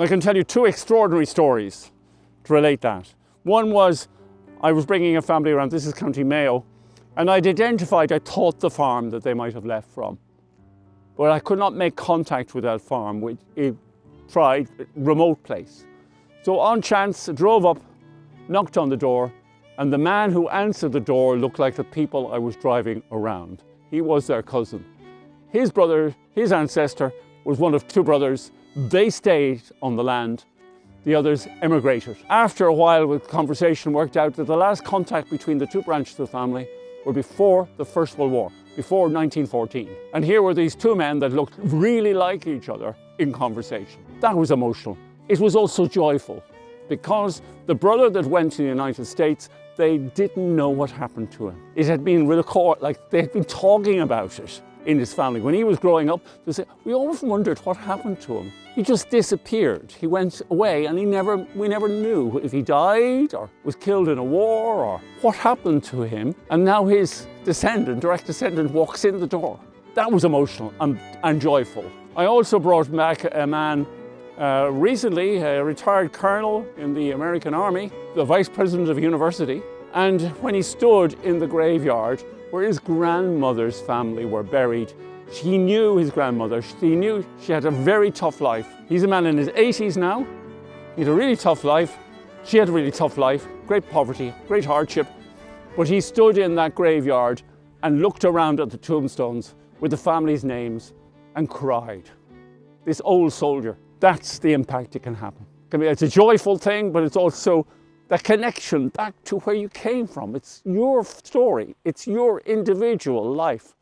I can tell you two extraordinary stories to relate that. One was I was bringing a family around, this is County Mayo, and I'd identified, I thought, the farm that they might have left from. But I could not make contact with that farm, which it tried, remote place. So on chance, I drove up, knocked on the door, and the man who answered the door looked like the people I was driving around. He was their cousin. His brother, his ancestor, was one of two brothers. They stayed on the land. The others emigrated. After a while, with conversation, worked out that the last contact between the two branches of the family were before the First World War, before 1914. And here were these two men that looked really like each other in conversation. That was emotional. It was also joyful, because the brother that went to the United States, they didn't know what happened to him. It had been recorded, like they had been talking about it in his family. When he was growing up, they said, we always wondered what happened to him. He just disappeared. He went away and we never knew if he died or was killed in a war or what happened to him. And now his descendant, direct descendant, walks in the door. That was emotional and joyful. I also brought back a man recently, a retired colonel in the American Army, the vice president of a university. And when he stood in the graveyard where his grandmother's family were buried, he knew his grandmother. He knew she had a very tough life. He's a man in his 80s now. He had a really tough life. She had a really tough life, great poverty, great hardship. But he stood in that graveyard and looked around at the tombstones with the family's names and cried. This old soldier, that's the impact it can happen. It's a joyful thing, but it's also that connection back to where you came from. It's your story. It's your individual life.